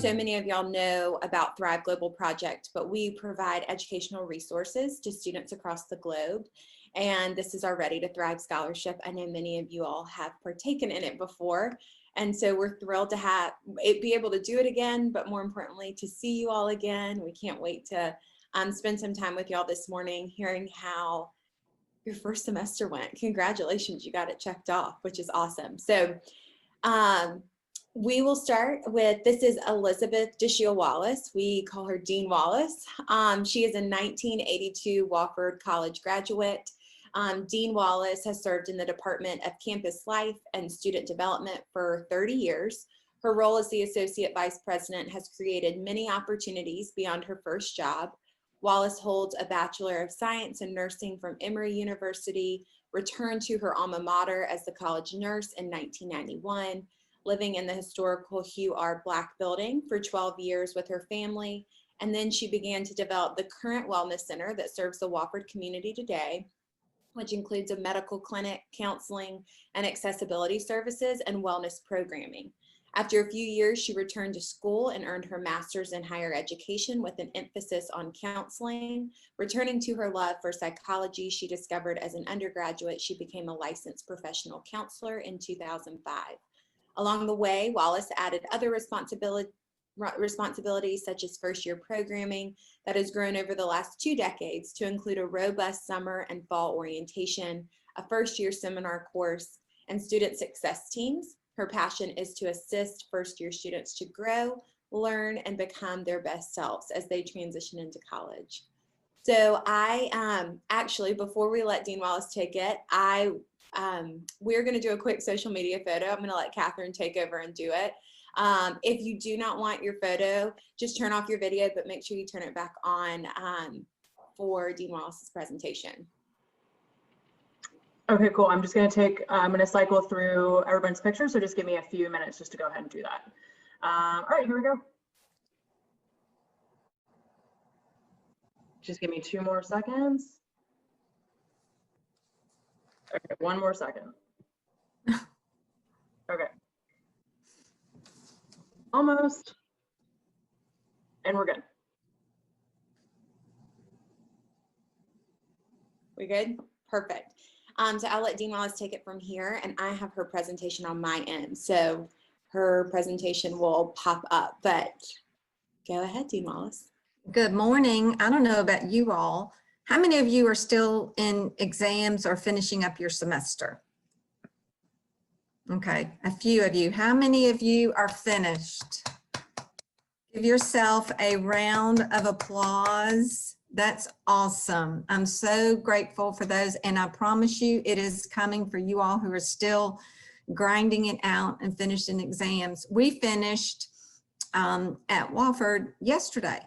so many of y'all know about Thrive Global Project, but we provide educational resources to students across the globe. And this is our Ready to Thrive Scholarship. I know many of you all have partaken in it before. And so we're thrilled to have it, be able to do it again, but more importantly, to see you all again. We can't wait to spend some time with y'all this morning, hearing how your first semester went. Congratulations, you got it checked off, which is awesome. So we will start with, this is Elizabeth Dashiell Wallace. We call her Dean Wallace. She is a 1982 Wofford College graduate. Dean Wallace has served in the Department of Campus Life and Student Development for 30 years. Her role as the Associate Vice President has created many opportunities beyond her first job. Wallace holds a Bachelor of Science in Nursing from Emory University, returned to her alma mater as the college nurse in 1991, living in the historical Hugh R. Black building for 12 years with her family. And then she began to develop the current wellness center that serves the Wofford community today, which includes a medical clinic, counseling, and accessibility services and wellness programming. After a few years, she returned to school and earned her master's in higher education with an emphasis on counseling. Returning to her love for psychology, she discovered as an undergraduate, she became a licensed professional counselor in 2005. Along the way, Wallace added other responsibilities such as first-year programming that has grown over the last 2 decades to include a robust summer and fall orientation, a first-year seminar course, and student success teams. Her passion is to assist first-year students to grow, learn, and become their best selves as they transition into college. So I actually, before we let Dean Wallace take it, we're going to do a quick social media photo. I'm going to let Catherine take over and do it. If you do not want your photo, just turn off your video, but make sure you turn it back on for Dean Wallace's presentation. Okay, cool. I'm just going to cycle through everyone's pictures, so just give me a few minutes just to go ahead and do that. All right, here we go. Just give me 2 more seconds. Okay, 1 more second. Okay. Almost. And we're good. We good? Perfect. So I'll let Dean Wallace take it from here, and I have her presentation on my end. So her presentation will pop up, but go ahead, Dean Wallace. Good morning. I don't know about you all. How many of you are still in exams or finishing up your semester? Okay, a few of you. How many of you are finished? Give yourself a round of applause. That's awesome. I'm so grateful for those, and I promise you it is coming for you all who are still grinding it out and finishing exams. We finished at Wofford yesterday,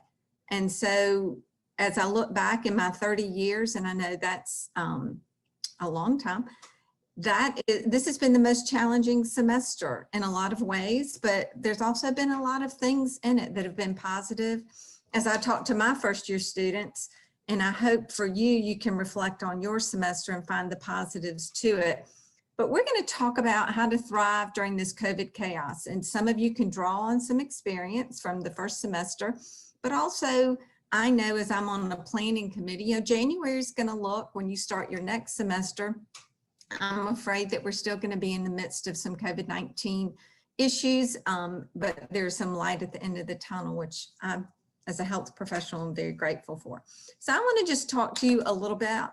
and so as I look back in my 30 years, and I know that's a long time, this has been the most challenging semester in a lot of ways, but there's also been a lot of things in it that have been positive. As I talk to my first year students, and I hope for you, you can reflect on your semester and find the positives to it. But we're going to talk about how to thrive during this COVID chaos. And some of you can draw on some experience from the first semester, but also I know as I'm on the planning committee, January is going to look, when you start your next semester, I'm afraid that we're still going to be in the midst of some COVID-19 issues, but there's some light at the end of the tunnel, which I, as a health professional, I'm very grateful for. So I want to just talk to you a little bit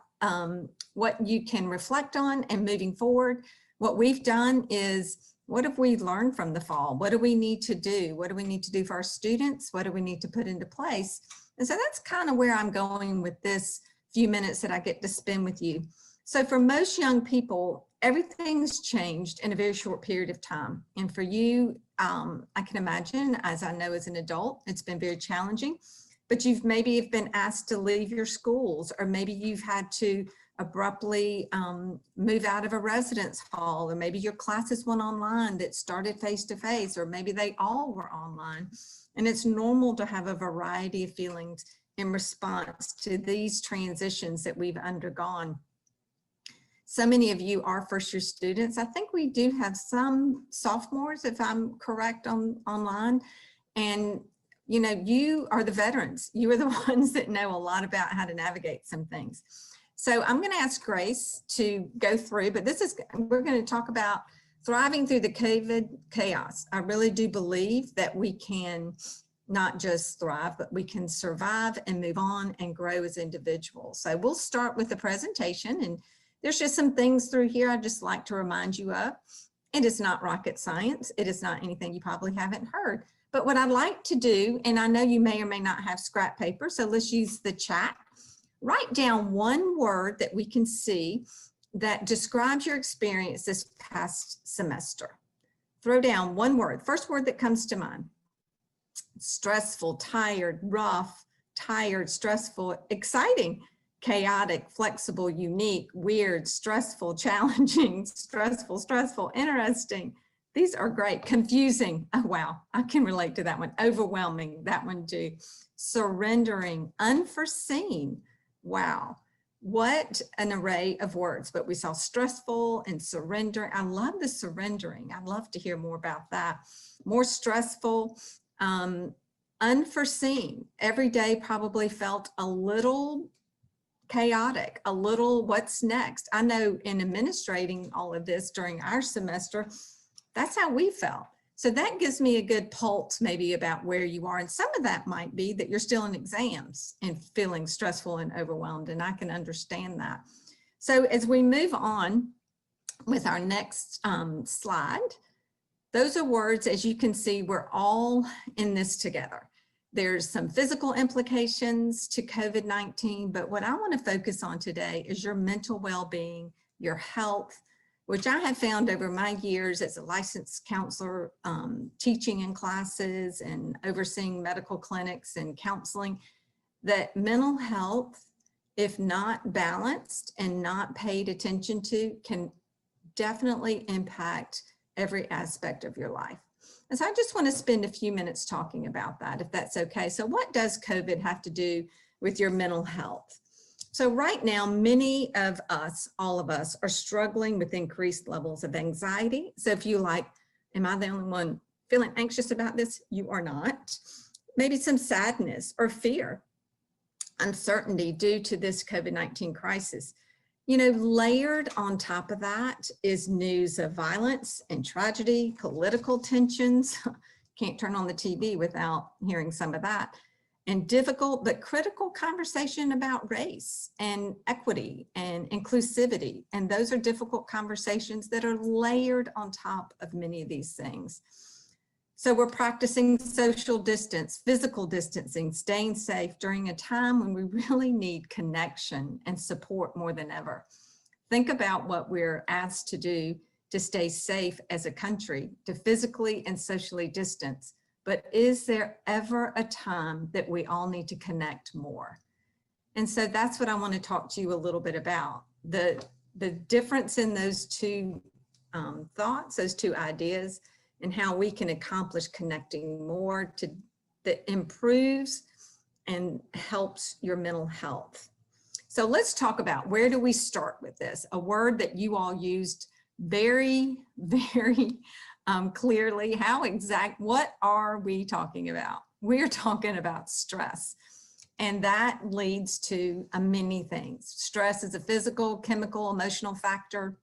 what you can reflect on and moving forward. What we've done is, what have we learned from the fall? What do we need to do? What do we need to do for our students? What do we need to put into place? And so that's kind of where I'm going with this few minutes that I get to spend with you. So for most young people, everything's changed in a very short period of time. And for you, I can imagine, as I know as an adult, it's been very challenging, but you've maybe been asked to leave your schools, or maybe you've had to abruptly move out of a residence hall, or maybe your classes went online that started face-to-face, or maybe they all were online. And it's normal to have a variety of feelings in response to these transitions that we've undergone. So many of you are first-year students. I think we do have some sophomores, if I'm correct, online. And, you know, you are the veterans. You are the ones that know a lot about how to navigate some things. So I'm going to ask Grace to go through, but we're going to talk about thriving through the COVID chaos. I really do believe that we can not just thrive, but we can survive and move on and grow as individuals. So we'll start with the presentation, and there's just some things through here I'd just like to remind you of. It is not rocket science. It is not anything you probably haven't heard. But what I'd like to do, and I know you may or may not have scrap paper, so let's use the chat. Write down one word that we can see that describes your experience this past semester. Throw down one word, first word that comes to mind. Stressful, tired, rough, tired, stressful, exciting, chaotic, flexible, unique, weird, stressful, challenging, stressful, interesting. These are great. Confusing. Oh, wow. I can relate to that one. Overwhelming. That one too. Surrendering. Unforeseen. Wow. What an array of words. But we saw stressful and surrender. I love the surrendering. I'd love to hear more about that. More stressful. Unforeseen. Every day probably felt a little chaotic, a little what's next. I know in administrating all of this during our semester, that's how we felt. So that gives me a good pulse maybe about where you are. And some of that might be that you're still in exams and feeling stressful and overwhelmed. And I can understand that. So as we move on with our next slide, those are words, as you can see, we're all in this together. There's some physical implications to COVID-19, but what I want to focus on today is your mental well-being, your health, which I have found over my years as a licensed counselor, teaching in classes and overseeing medical clinics and counseling, that mental health, if not balanced and not paid attention to, can definitely impact every aspect of your life. And so I just want to spend a few minutes talking about that, if that's okay. So what does COVID have to do with your mental health? So right now, many of us, all of us, are struggling with increased levels of anxiety. So if you like, am I the only one feeling anxious about this? You are not. Maybe some sadness or fear, uncertainty due to this COVID-19 crisis. You know, layered on top of that is news of violence and tragedy, political tensions. Can't turn on the TV without hearing some of that. And difficult but critical conversation about race and equity and inclusivity. And those are difficult conversations that are layered on top of many of these things. So we're practicing social distance, physical distancing, staying safe during a time when we really need connection and support more than ever. Think about what we're asked to do to stay safe as a country, to physically and socially distance. But is there ever a time that we all need to connect more? And so that's what I want to talk to you a little bit about. The difference in those two thoughts, those two ideas, and how we can accomplish connecting more that improves and helps your mental health. So let's talk about, where do we start with this? A word that you all used very, very clearly. What are we talking about? We're talking about stress. And that leads to many things. Stress is a physical, chemical, emotional factor,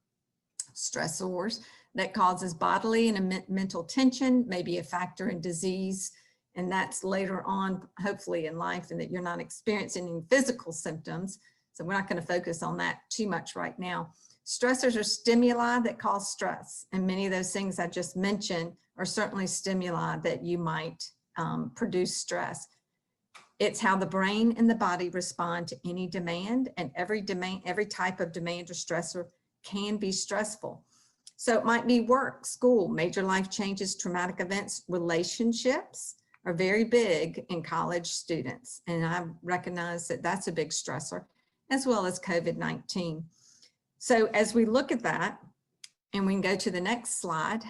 stressors that causes bodily and mental tension, maybe a factor in disease. And that's later on, hopefully in life, and that you're not experiencing any physical symptoms. So we're not going to focus on that too much right now. Stressors are stimuli that cause stress. And many of those things I just mentioned are certainly stimuli that you might produce stress. It's how the brain and the body respond to any demand, and every type of demand or stressor can be stressful. So it might be work, school, major life changes, traumatic events. Relationships are very big in college students. And I recognize that that's a big stressor, as well as COVID-19. So as we look at that, and we can go to the next slide,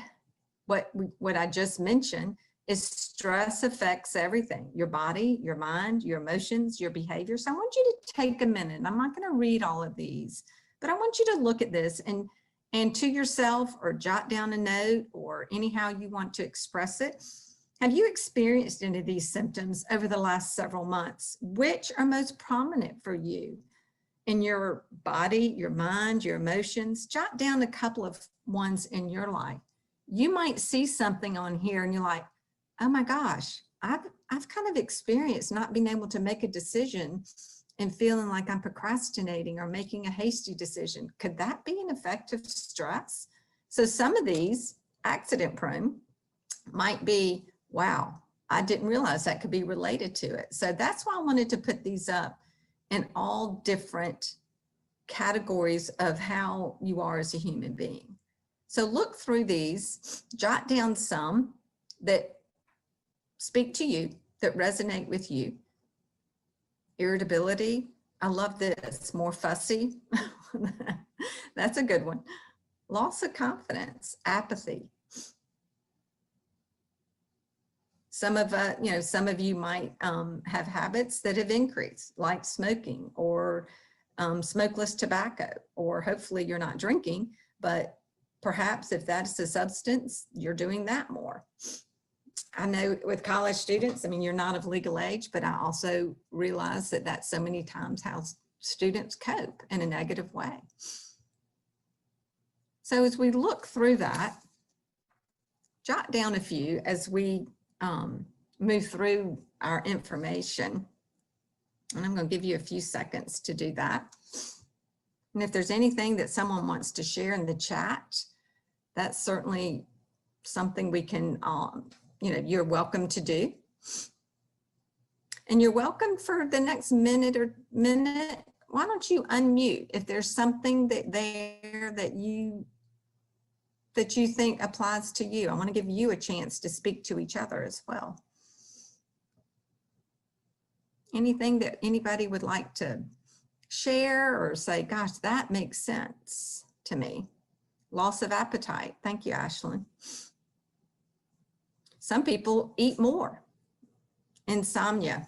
what I just mentioned is stress affects everything: your body, your mind, your emotions, your behavior. So I want you to take a minute. I'm not going to read all of these, but I want you to look at this and to yourself, or jot down a note, or anyhow you want to express it. Have you experienced any of these symptoms over the last several months? Which are most prominent for you in your body, your mind, your emotions? Jot down a couple of ones in your life. You might see something on here and you're like, oh my gosh, I've kind of experienced not being able to make a decision and feeling like I'm procrastinating or making a hasty decision. Could that be an effect of stress? So some of these, accident prone, might be, wow, I didn't realize that could be related to it. So that's why I wanted to put these up in all different categories of how you are as a human being. So look through these, jot down some that speak to you, that resonate with you. Irritability, I love this, more fussy. That's a good one. Loss of confidence, apathy. Some of you might have habits that have increased, like smoking or smokeless tobacco, or hopefully you're not drinking, but perhaps if that's a substance, you're doing that more. I know with college students, I mean, you're not of legal age, but I also realize that that's so many times how students cope in a negative way. So as we look through that, jot down a few as we move through our information. And I'm going to give you a few seconds to do that. And if there's anything that someone wants to share in the chat, that's certainly something we can, you're welcome to do. And you're welcome for the next minute. Why don't you unmute if there's something that you think applies to you. I want to give you a chance to speak to each other as well. Anything that anybody would like to share or say, gosh, that makes sense to me. Loss of appetite. Thank you, Ashlyn. Some people eat more. Insomnia,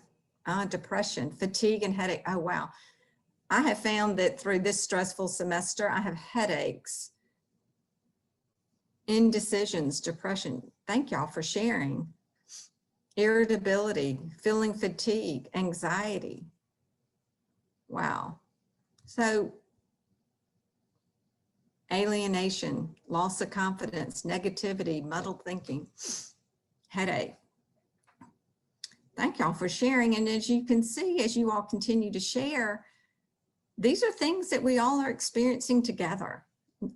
depression, fatigue, and headache. Oh, wow. I have found that through this stressful semester, I have headaches, indecisions, depression. Thank y'all for sharing. Irritability, feeling fatigue, anxiety. Wow. So alienation, loss of confidence, negativity, muddled thinking, headache. Thank y'all for sharing. And as you can see, as you all continue to share, these are things that we all are experiencing together.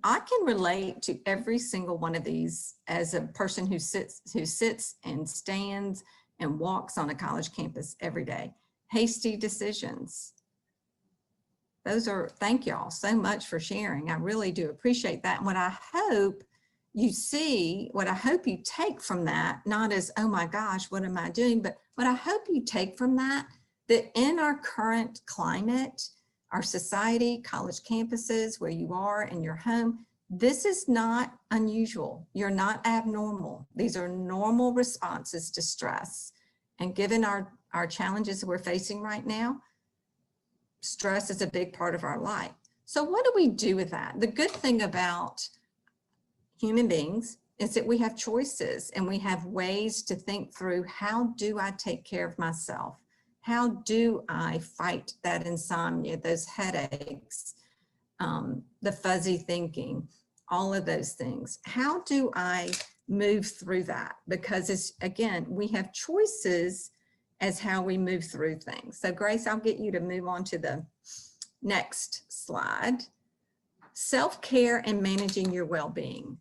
I can relate to every single one of these as a person who sits and stands and walks on a college campus every day. Hasty decisions. Thank y'all so much for sharing. I really do appreciate that. And what I hope you see, what I hope you take from that, not as, oh my gosh, what am I doing? But what I hope you take from that in our current climate, our society, college campuses, where you are in your home, this is not unusual. You're not abnormal. These are normal responses to stress. And given our challenges that we're facing right now, stress is a big part of our life. So what do we do with that? The good thing about human beings is that we have choices and we have ways to think through, how do I take care of myself? How do I fight that insomnia, those headaches, the fuzzy thinking, all of those things? How do I move through that? Because again, we have choices as how we move through things. So Grace, I'll get you to move on to the next slide. Self-care and managing your well-being.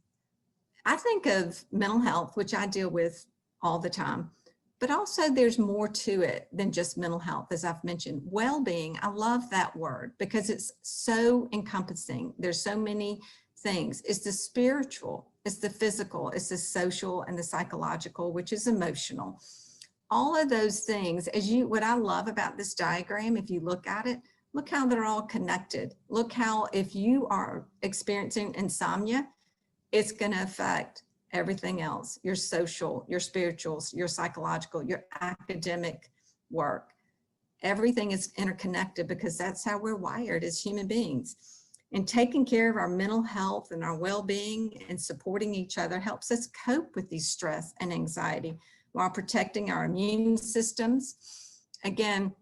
I think of mental health, which I deal with all the time, but also there's more to it than just mental health, as I've mentioned. Well-being, I love that word because it's so encompassing. There's so many things. It's the spiritual, it's the physical, it's the social, and the psychological, which is emotional. All of those things, what I love about this diagram, if you look at it, look how they're all connected. Look how if you are experiencing insomnia, it's going to affect everything else, your social, your spiritual, your psychological, your academic work. Everything is interconnected because that's how we're wired as human beings. And taking care of our mental health and our well-being and supporting each other helps us cope with these stress and anxiety. while protecting our immune systems. Again,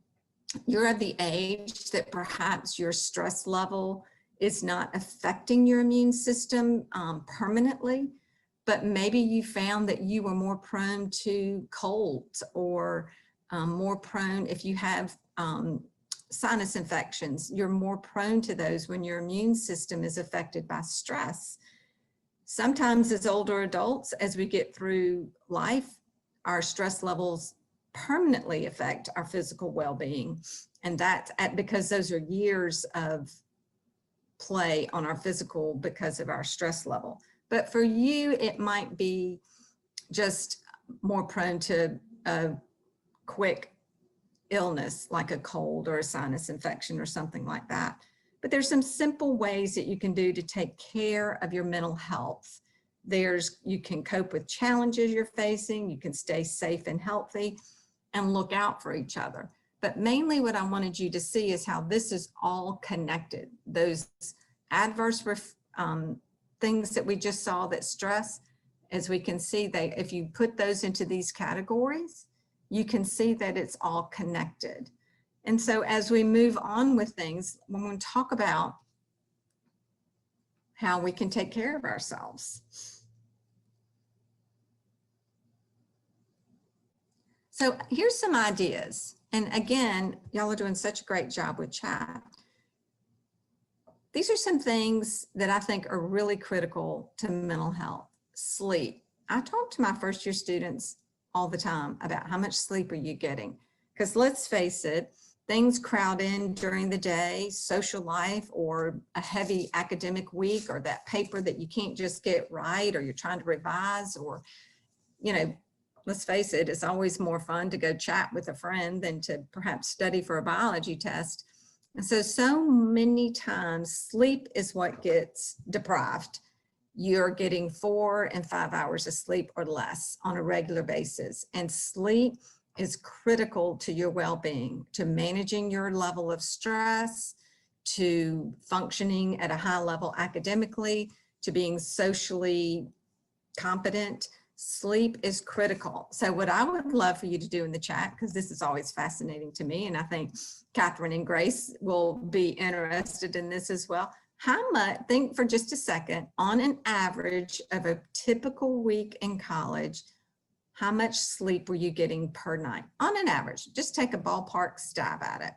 you're at the age that perhaps your stress level is not affecting your immune system permanently, but maybe you found that you were more prone to colds, or more prone, if you have sinus infections, you're more prone to those when your immune system is affected by stress. Sometimes as older adults, as we get through life, our stress levels permanently affect our physical well-being. And that's because those are years of play on our physical because of our stress level. But for you, it might be just more prone to a quick illness like a cold or a sinus infection or something like that. But there's some simple ways that you can do to take care of your mental health. You can cope with challenges you're facing, you can stay safe and healthy, and look out for each other. But mainly what I wanted you to see is how this is all connected. Those adverse things that we just saw that stress, as we can see, if you put those into these categories, you can see that it's all connected. And so as we move on with things, we're going to talk about how we can take care of ourselves. So here's some ideas. And again, y'all are doing such a great job with chat. These are some things that I think are really critical to mental health. Sleep. I talk to my first year students all the time about how much sleep are you getting? Because let's face it, things crowd in during the day, social life, or a heavy academic week, or that paper that you can't just get right, or you're trying to revise, or, you know, let's face it, it's always more fun to go chat with a friend than to perhaps study for a biology test. And so many times sleep is what gets deprived. You're getting 4 and 5 hours of sleep or less on a regular basis. And sleep is critical to your well-being, to managing your level of stress, to functioning at a high level academically, to being socially competent. Sleep is critical. So what I would love for you to do in the chat, because this is always fascinating to me, and I think Catherine and Grace will be interested in this as well. How much, think for just a second, on an average of a typical week in college, how much sleep were you getting per night? On an average, just take a ballpark stab at it.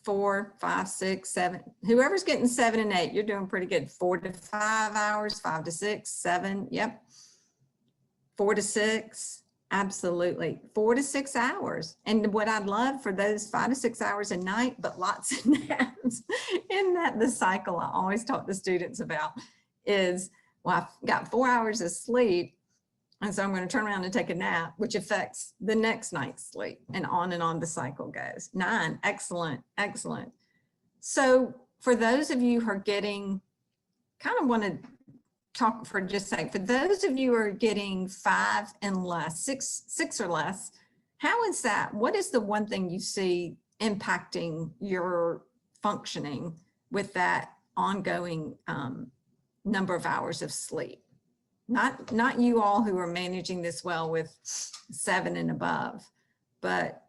Four, 5, 6, 7. Whoever's getting 7 and 8, you're doing pretty good. 4 to 5 hours, 5 to 6, 7. Yep. 4 to 6. Absolutely. 4 to 6 hours. And what I'd love for those 5 to 6 hours a night, but lots of naps. Isn't that the cycle I always talk to students about is, well, I've got 4 hours of sleep, and so I'm going to turn around and take a nap, which affects the next night's sleep, and on the cycle goes. 9, excellent, excellent. So for those of you who are getting, kind of want to talk for just a second, for those of you who are getting 5 and less, 6 or less, how is that? What is the one thing you see impacting your functioning with that ongoing number of hours of sleep? Not you all who are managing this well with 7 and above, but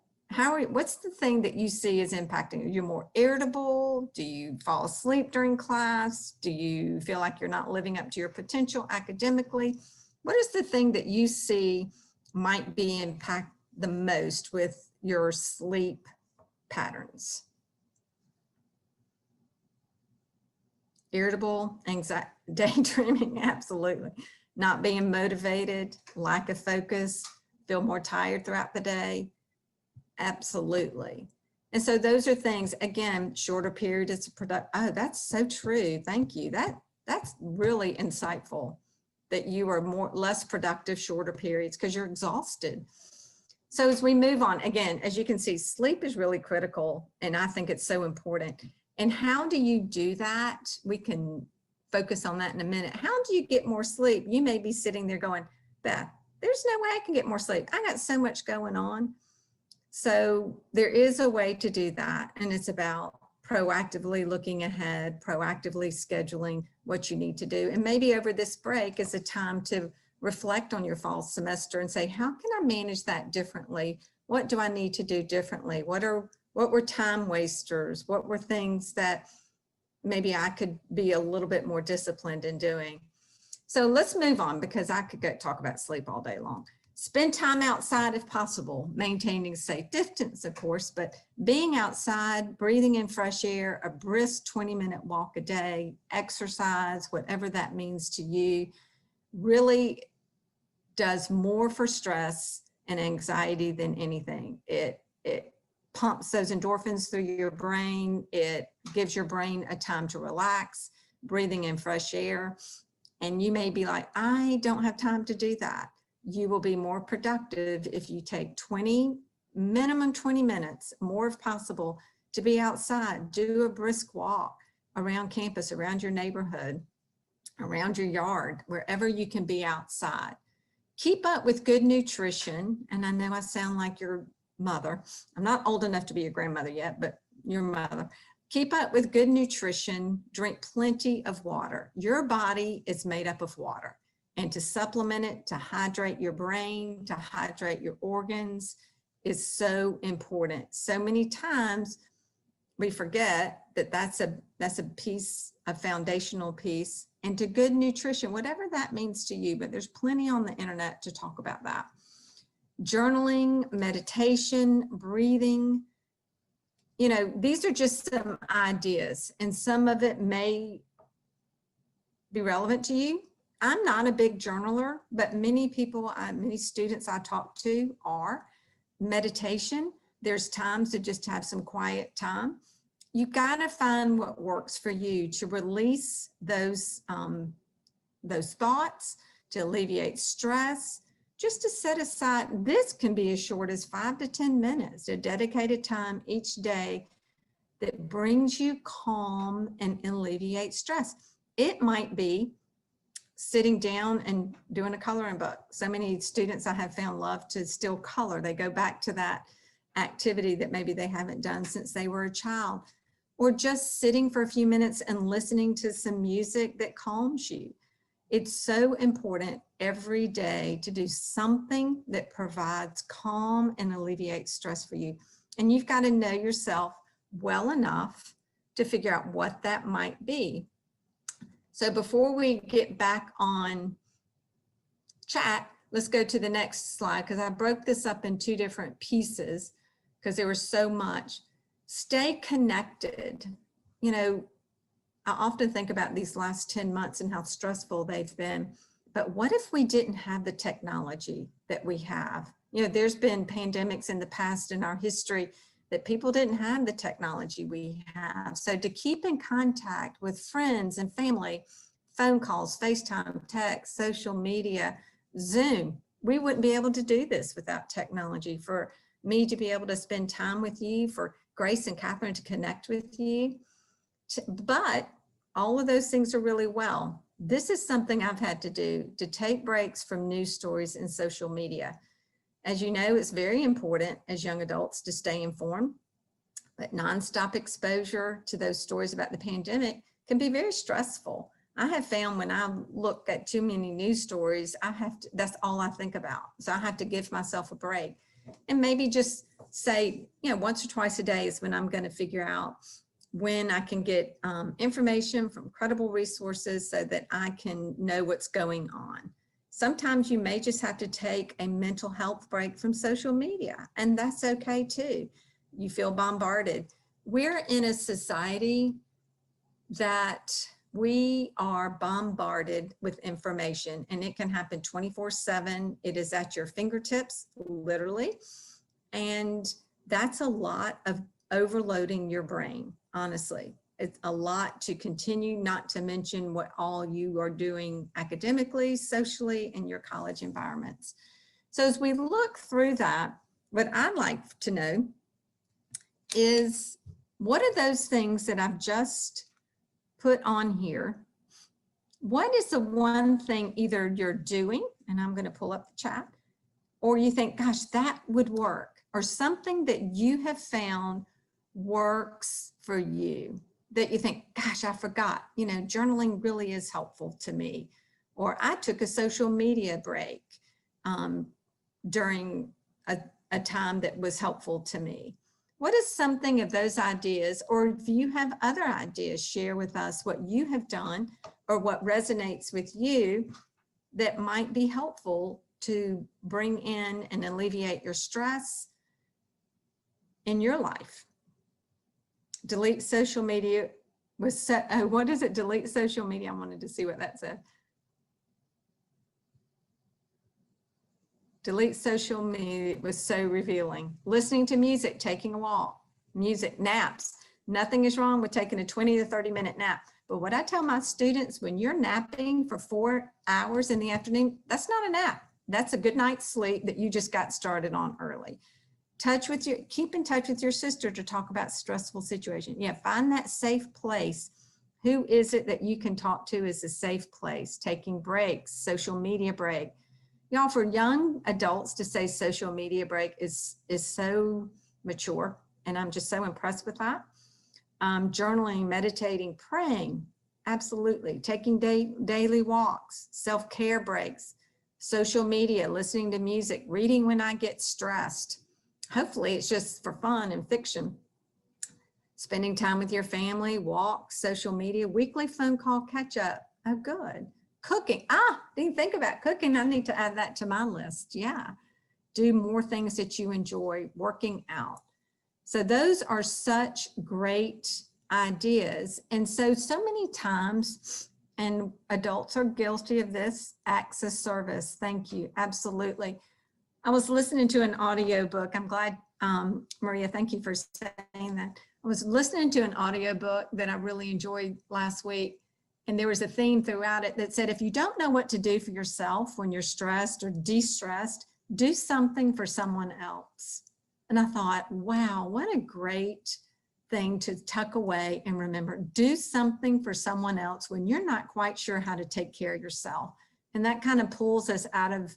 what's the thing that you see is impacting you? You're more irritable? Do you fall asleep during class? Do you feel like you're not living up to your potential academically? What is the thing that you see might be impact the most with your sleep patterns? Irritable, anxiety, daydreaming, absolutely. Not being motivated, lack of focus, feel more tired throughout the day. Absolutely. And so those are things, again, shorter periods of production. Oh, that's so true. Thank you. That's really insightful that you are less productive shorter periods because you're exhausted. So as we move on, again, as you can see, sleep is really critical, and I think it's so important. And how do you do that? We can focus on that in a minute. How do you get more sleep? You may be sitting there going, Beth, there's no way I can get more sleep. I got so much going on. So there is a way to do that, and it's about proactively looking ahead, proactively scheduling what you need to do. And maybe over this break is a time to reflect on your fall semester and say, how can I manage that differently? What do I need to do differently? What were time wasters? What were things that maybe I could be a little bit more disciplined in doing? So let's move on, because I could talk about sleep all day long. Spend time outside if possible, maintaining safe distance, of course, but being outside, breathing in fresh air, a brisk 20-minute walk a day, exercise, whatever that means to you, really does more for stress and anxiety than anything. It pumps those endorphins through your brain. It gives your brain a time to relax, breathing in fresh air. And you may be like, I don't have time to do that. You will be more productive if you take minimum 20 minutes, more if possible, to be outside. Do a brisk walk around campus, around your neighborhood, around your yard, wherever you can be outside. Keep up with good nutrition. And I know I sound like your mother. I'm not old enough to be a grandmother yet, but your mother. Keep up with good nutrition. Drink plenty of water. Your body is made up of water. And to supplement it, to hydrate your brain, to hydrate your organs is so important. So many times we forget that that's a piece, a foundational piece, and to good nutrition, whatever that means to you, but there's plenty on the internet to talk about that. Journaling, meditation, breathing, these are just some ideas, and some of it may be relevant to you. I'm not a big journaler, but many people, many students I talk to are. Meditation, there's times to just have some quiet time. You gotta find what works for you to release those thoughts, to alleviate stress, just to set aside. This can be as short as 5 to 10 minutes, a dedicated time each day that brings you calm and alleviates stress. It might be sitting down and doing a coloring book. So many students I have found love to still color. They go back to that activity that maybe they haven't done since they were a child, or just sitting for a few minutes and listening to some music that calms you. It's so important every day to do something that provides calm and alleviates stress for you. And you've got to know yourself well enough to figure out what that might be. So before we get back on chat, let's go to the next slide, because I broke this up in 2 different pieces because there was so much. Stay connected. I often think about these last 10 months and how stressful they've been. But what if we didn't have the technology that we have? There's been pandemics in the past in our history that people didn't have the technology we have. So to keep in contact with friends and family, phone calls, FaceTime, text, social media, Zoom, we wouldn't be able to do this without technology. For me to be able to spend time with you, for Grace and Catherine to connect with you. But all of those things are really well. This is something I've had to do, to take breaks from news stories and social media. As you know, it's very important as young adults to stay informed, but nonstop exposure to those stories about the pandemic can be very stressful. I have found when I look at too many news stories, that's all I think about. So I have to give myself a break and maybe just say, once or twice a day is when I'm going to figure out when I can get information from credible resources so that I can know what's going on. Sometimes you may just have to take a mental health break from social media, and that's okay too. You feel bombarded. We're in a society that we are bombarded with information, and it can happen 24/7. It is at your fingertips, literally. And that's a lot of overloading your brain, honestly. It's a lot to continue, not to mention what all you are doing academically, socially, in your college environments. So as we look through that, what I'd like to know is, what are those things that I've just put on here? What is the one thing either you're doing, and I'm going to pull up the chat, or you think, gosh, that would work, or something that you have found works for you that you think, gosh, I forgot, you know, journaling really is helpful to me. Or I took a social media break during a time that was helpful to me. What is something of those ideas, or if you have other ideas, share with us what you have done or what resonates with you that might be helpful to bring in and alleviate your stress in your life. Delete social media was set. Oh, what is it? Delete social media. I wanted to see what that said. Delete social media was so revealing. Listening to music, taking a walk, music, naps. Nothing is wrong with taking a 20 to 30-minute nap. But what I tell my students, when you're napping for 4 hours in the afternoon, that's not a nap. That's a good night's sleep that you just got started on early. Keep in touch with your sister to talk about stressful situations. Yeah, find that safe place. Who is it that you can talk to is a safe place? Taking breaks, social media break. Y'all, for young adults to say social media break is so mature, and I'm just so impressed with that. Journaling, meditating, praying, absolutely. Taking daily walks, self-care breaks, social media, listening to music, reading when I get stressed. Hopefully it's just for fun and fiction. Spending time with your family, walks, social media, weekly phone call catch up. Oh, good. Cooking. Didn't think about cooking. I need to add that to my list. Yeah. Do more things that you enjoy, working out. So those are such great ideas. And so many times, and adults are guilty of this, acts of service. Thank you. Absolutely. I was listening to an audiobook. I'm glad, Maria, thank you for saying that. I was listening to an audiobook that I really enjoyed last week. And there was a theme throughout it that said, if you don't know what to do for yourself when you're stressed or de-stressed, do something for someone else. And I thought, wow, what a great thing to tuck away and remember. Do something for someone else when you're not quite sure how to take care of yourself. And that kind of pulls us out of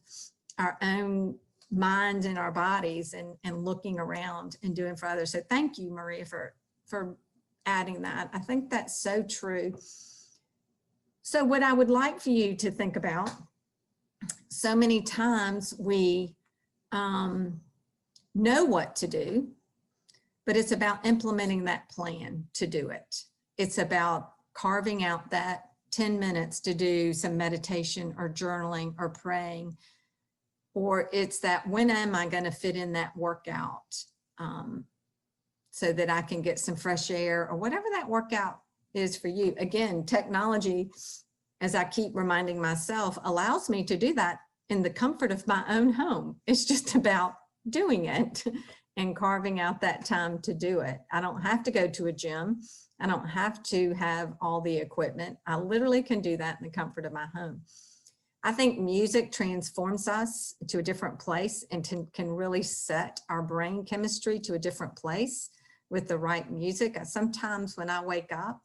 our own minds and our bodies and looking around and doing for others. So thank you, Maria, for adding that. I think that's so true. So what I would like for you to think about, so many times we know what to do, but it's about implementing that plan to do it. It's about carving out that 10 minutes to do some meditation or journaling or praying, or it's that when am I going to fit in that workout so that I can get some fresh air or whatever that workout is for you. Again, technology, as I keep reminding myself, allows me to do that in the comfort of my own home. It's just about doing it and carving out that time to do it. I don't have to go to a gym. I don't have to have all the equipment. I literally can do that in the comfort of my home. I think music transforms us to a different place and can really set our brain chemistry to a different place with the right music. Sometimes when I wake up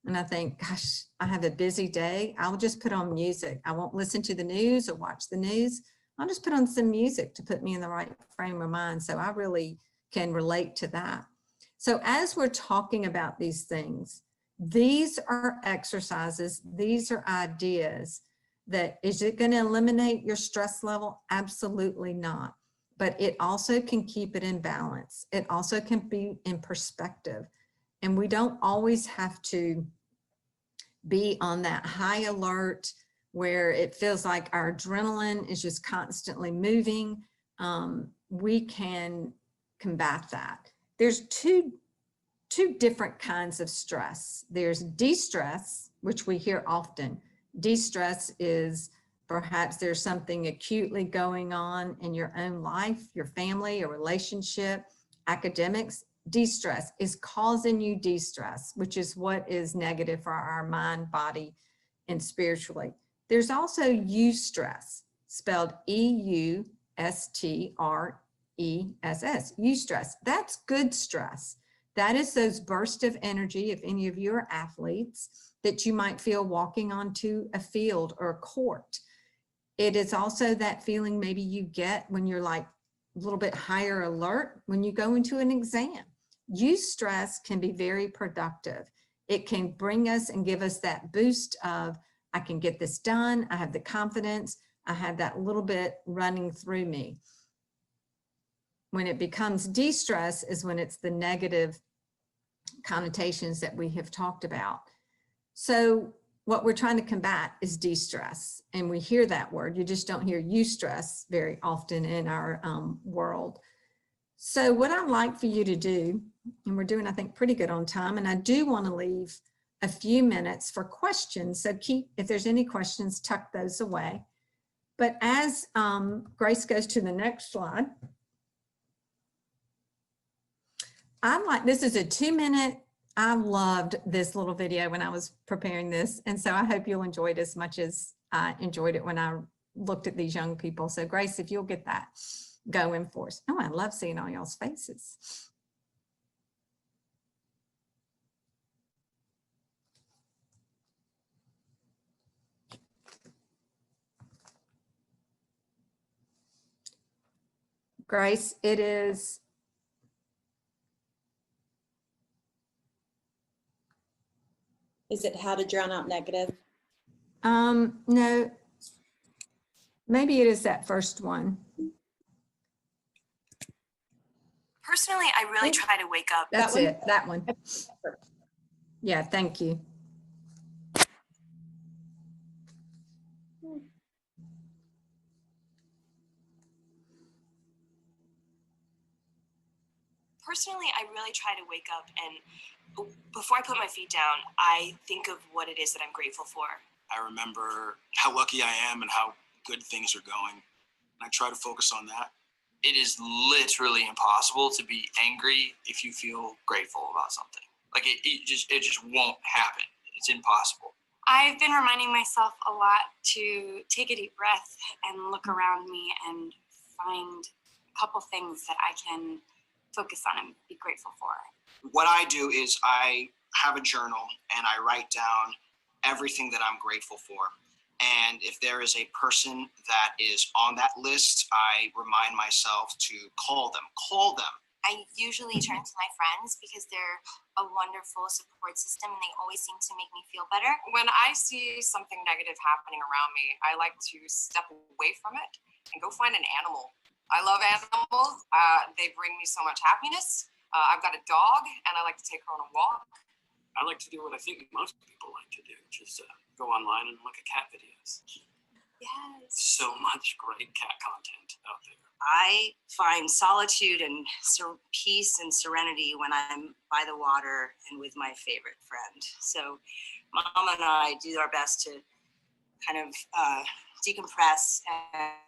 and I think, gosh, I have a busy day, I'll just put on music. I won't listen to the news or watch the news. I'll just put on some music to put me in the right frame of mind. So I really can relate to that. So as we're talking about these things, these are exercises, these are ideas that, is it going to eliminate your stress level? Absolutely not. But it also can keep it in balance. It also can be in perspective. And we don't always have to be on that high alert where it feels like our adrenaline is just constantly moving. We can combat that. There's two different kinds of stress. There's de-stress, which we hear often. De-stress is perhaps there's something acutely going on in your own life, your family, a relationship, academics. De-stress is causing you de-stress, which is what is negative for our mind, body, and spiritually. There's also eustress, spelled E-U-S-T-R-E-S-S, eustress. That's good stress. That is those bursts of energy, if any of you are athletes, that you might feel walking onto a field or a court. It is also that feeling maybe you get when you're like a little bit higher alert when you go into an exam. Eustress can be very productive. It can bring us and give us that boost of, I can get this done. I have the confidence. I have that little bit running through me. When it becomes de-stress is when it's the negative connotations that we have talked about. So what we're trying to combat is de-stress. And we hear that word. You just don't hear eustress very often in our world. So what I'd like for you to do, and we're doing, I think, pretty good on time, and I do want to leave a few minutes for questions. So keep, if there's any questions, tuck those away. But as Grace goes to the next slide, this is a 2-minute, I loved this little video when I was preparing this. And so I hope you'll enjoy it as much as I enjoyed it when I looked at these young people. So Grace, if you'll get that going for us. Oh, I love seeing all y'all's faces. Grace, it is. Is it how to drown out negative? No, maybe it is that first one. Personally, I really try to wake up. That's it, that one. Yeah, thank you. Personally, I really try to wake up and before I put my feet down, I think of what it is that I'm grateful for. I remember how lucky I am and how good things are going. And I try to focus on that. It is literally impossible to be angry if you feel grateful about something. Like it just won't happen. It's impossible. I've been reminding myself a lot to take a deep breath and look around me and find a couple things that I can focus on and be grateful for. What I do is I have a journal and I write down everything that I'm grateful for. And if there is a person that is on that list, I remind myself to call them. I usually turn to my friends because they're a wonderful support system and they always seem to make me feel better. When I see something negative happening around me, I like to step away from it and go find an animal. I love animals. They bring me so much happiness. I've got a dog and I like to take her on a walk. I like to do what I think most people like to do, which is go online and look at cat videos. Yes. So much great cat content out there. I find solitude and peace and serenity when I'm by the water and with my favorite friend. So Mom and I do our best to kind of decompress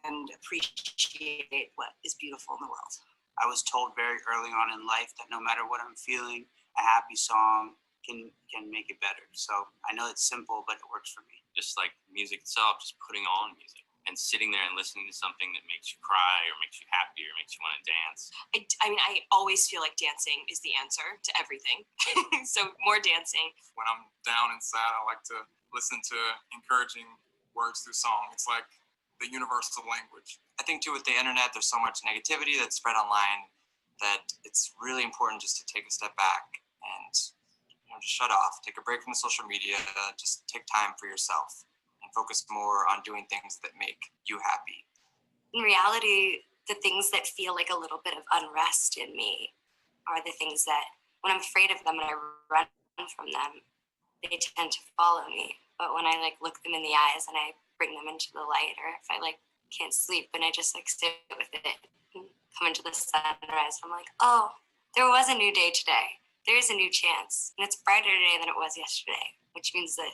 and appreciate what is beautiful in the world. I was told very early on in life that no matter what I'm feeling, a happy song can make it better. So I know it's simple, but it works for me. Just like music itself, just putting on music and sitting there and listening to something that makes you cry or makes you happy or makes you want to dance. I mean, I always feel like dancing is the answer to everything. So more dancing. When I'm down and sad, I like to listen to encouraging words through song. It's like the universal language. I think too with the internet, there's so much negativity that's spread online that it's really important just to take a step back and just shut off, take a break from the social media, just take time for yourself and focus more on doing things that make you happy. In reality, the things that feel like a little bit of unrest in me are the things that when I'm afraid of them and I run from them, they tend to follow me. But when I look them in the eyes and I bring them into the light, or if I can't sleep and I just sit with it and come into the sunrise, I'm like, oh, there was a new day today. There is a new chance, and it's brighter today than it was yesterday, which means that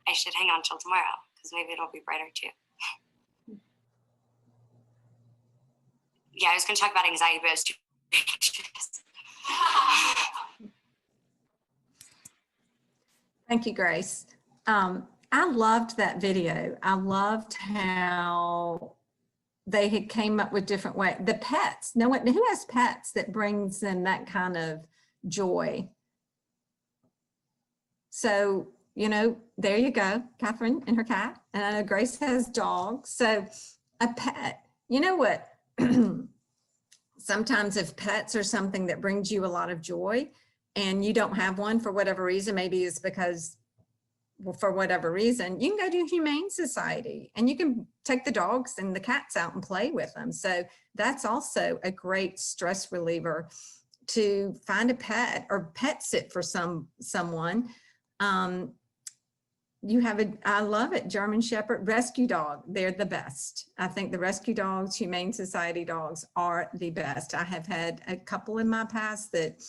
I should hang on till tomorrow because maybe it'll be brighter too. Yeah, I was going to talk about anxiety, but I was too anxious. Thank you, Grace. I loved that video. I loved how they had came up with different ways. The pets, who has pets that brings them that kind of joy? So, there you go, Catherine and her cat, and I know Grace has dogs. So a pet, you know what? Sometimes if pets are something that brings you a lot of joy, and you don't have one for whatever reason, maybe it's because, well, for whatever reason, you can go to Humane Society and you can take the dogs and the cats out and play with them. So that's also a great stress reliever, to find a pet or pet sit for someone. You have I love it, German Shepherd, rescue dog. They're the best. I think the rescue dogs, Humane Society dogs, are the best. I have had a couple in my past that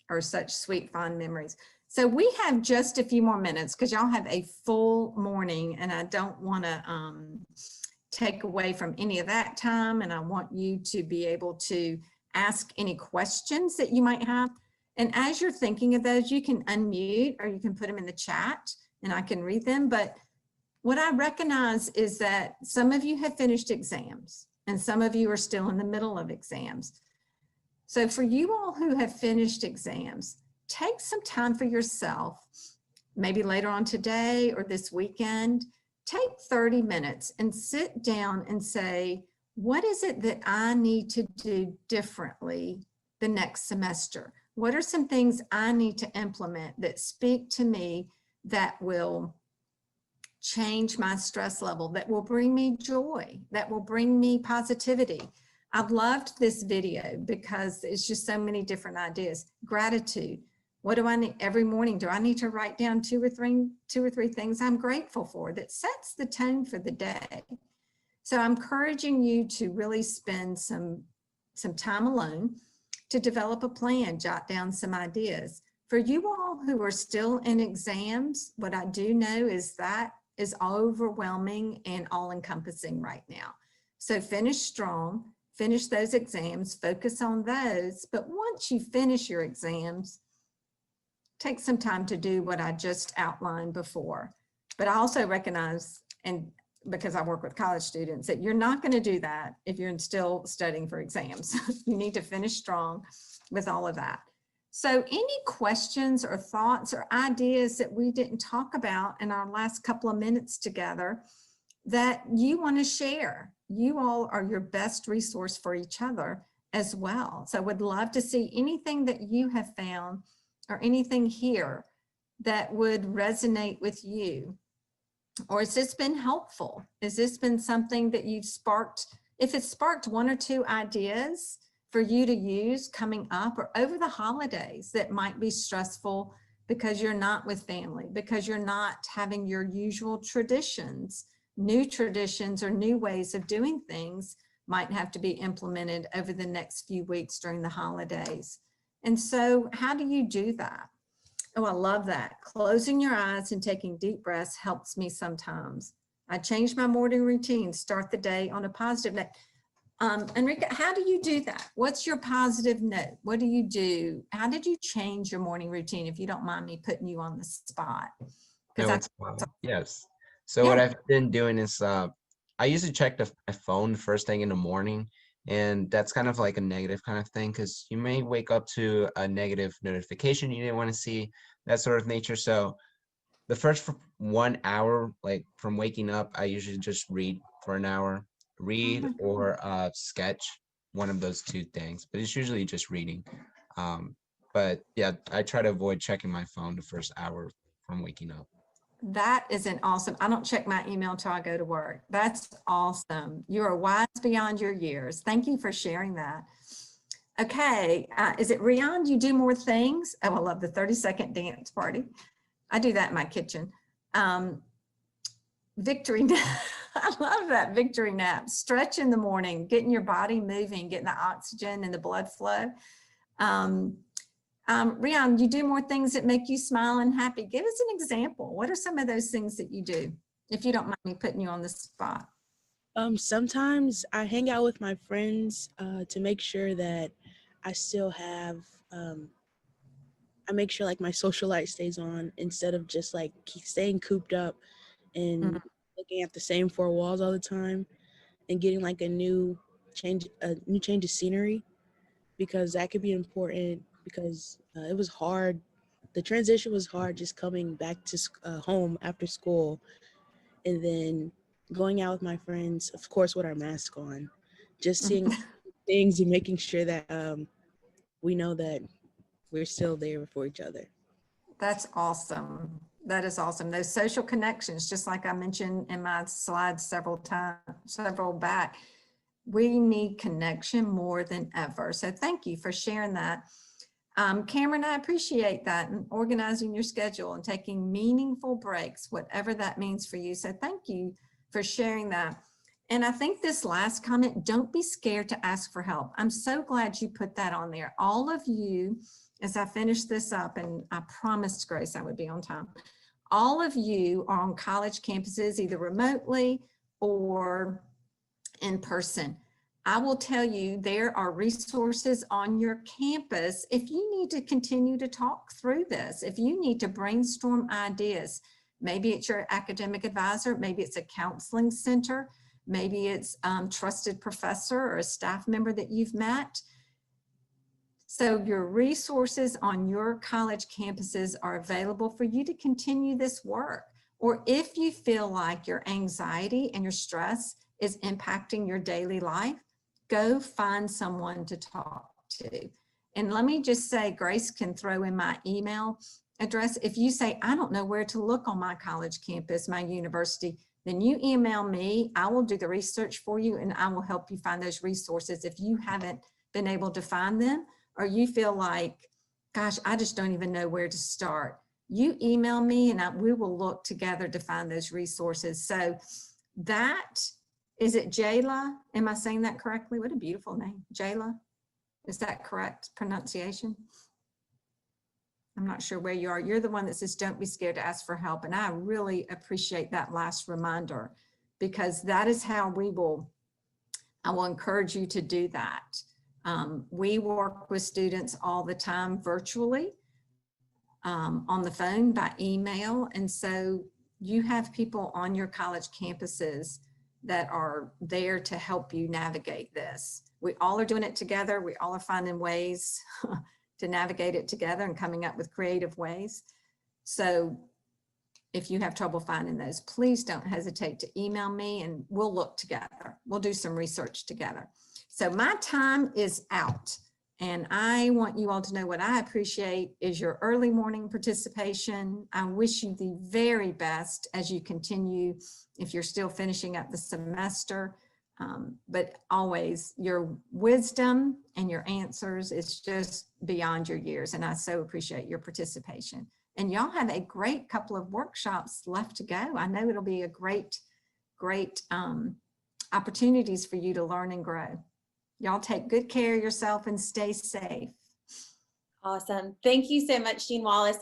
are such sweet, fond memories. So we have just a few more minutes because y'all have a full morning, and I don't want to take away from any of that time. And I want you to be able to ask any questions that you might have. And as you're thinking of those, you can unmute or you can put them in the chat and I can read them. But what I recognize is that some of you have finished exams and some of you are still in the middle of exams. So for you all who have finished exams, take some time for yourself, maybe later on today or this weekend. Take 30 minutes and sit down and say, what is it that I need to do differently the next semester? What are some things I need to implement that speak to me, that will change my stress level, that will bring me joy, that will bring me positivity? I've loved this video because it's just so many different ideas. Gratitude. What do I need every morning? Do I need to write down two or three things I'm grateful for that sets the tone for the day? So I'm encouraging you to really spend some time alone to develop a plan, jot down some ideas. For you all who are still in exams, what I do know is that is overwhelming and all-encompassing right now. So finish strong, finish those exams, focus on those. But once you finish your exams, take some time to do what I just outlined before. But I also recognize, and because I work with college students, that you're not going to do that if you're still studying for exams. You need to finish strong with all of that. So any questions or thoughts or ideas that we didn't talk about in our last couple of minutes together that you want to share? You all are your best resource for each other as well. So I would love to see anything that you have found or anything here that would resonate with you. Or has this been helpful? Has this been something that you've sparked? If it's sparked one or two ideas for you to use coming up or over the holidays that might be stressful because you're not with family, because you're not having your usual traditions, new traditions or new ways of doing things might have to be implemented over the next few weeks during the holidays. And so how do you do that? Oh, I love that. Closing your eyes and taking deep breaths helps me sometimes. I change my morning routine, start the day on a positive note. Enrica, how do you do that? What's your positive note? What do you do? How did you change your morning routine, if you don't mind me putting you on the spot? No, it's fine. Yes. So what I've been doing is I usually check the phone first thing in the morning, and that's kind of like a negative kind of thing because you may wake up to a negative notification you didn't want to see, that sort of nature. So the first 1 hour, like from waking up, I usually just read for an hour, read or sketch, one of those two things, but it's usually just reading. But yeah, I try to avoid checking my phone the first hour from waking up. That is an awesome, I don't check my email till I go to work. That's awesome. You are wise beyond your years. Thank you for sharing that. Okay, is it Rian? You do more things? Oh, I love the 30-second dance party. I do that in my kitchen. Victory nap. I love that, victory nap. Stretch in the morning, getting your body moving, getting the oxygen and the blood flow. Rian, you do more things that make you smile and happy. Give us an example. What are some of those things that you do, if you don't mind me putting you on the spot? Sometimes I hang out with my friends to make sure that I still have, I make sure like my social life stays on instead of just like staying cooped up and looking at the same four walls all the time, and getting like a new change of scenery, because that could be important, because it was hard. The transition was hard, just coming back to home after school and then going out with my friends, of course, with our mask on, just seeing things and making sure that we know that we're still there for each other. That's awesome. That is awesome. Those social connections, just like I mentioned in my slides several back, we need connection more than ever. So thank you for sharing that. Cameron, I appreciate that, and organizing your schedule and taking meaningful breaks, whatever that means for you. So thank you for sharing that. And I think this last comment, don't be scared to ask for help. I'm so glad you put that on there. All of you, as I finish this up, and I promised Grace I would be on time, all of you are on college campuses, either remotely or in person. I will tell you, there are resources on your campus if you need to continue to talk through this, if you need to brainstorm ideas. Maybe it's your academic advisor, maybe it's a counseling center, maybe it's a trusted professor or a staff member that you've met. So your resources on your college campuses are available for you to continue this work. Or if you feel like your anxiety and your stress is impacting your daily life, go find someone to talk to. And let me just say, Grace can throw in my email address. If you say, I don't know where to look on my college campus, my university, then you email me. I will do the research for you and I will help you find those resources if you haven't been able to find them, or you feel like, gosh, I just don't even know where to start. You email me and we will look together to find those resources. So that, is it Jayla? Am I saying that correctly? What a beautiful name, Jayla. Is that correct pronunciation? I'm not sure where you are. You're the one that says, don't be scared to ask for help. And I really appreciate that last reminder, because that is how I will encourage you to do that. We work with students all the time virtually, on the phone, by email. And so you have people on your college campuses that are there to help you navigate this. We all are doing it together. We all are finding ways to navigate it together and coming up with creative ways. So if you have trouble finding those, please don't hesitate to email me and we'll look together. We'll do some research together. So my time is out, and I want you all to know what I appreciate is your early morning participation. I wish you the very best as you continue, if you're still finishing up the semester, but always your wisdom and your answers is just beyond your years. And I so appreciate your participation. And y'all have a great couple of workshops left to go. I know it'll be a great opportunities for you to learn and grow. Y'all take good care of yourself and stay safe. Awesome. Thank you so much, Jean Wallace.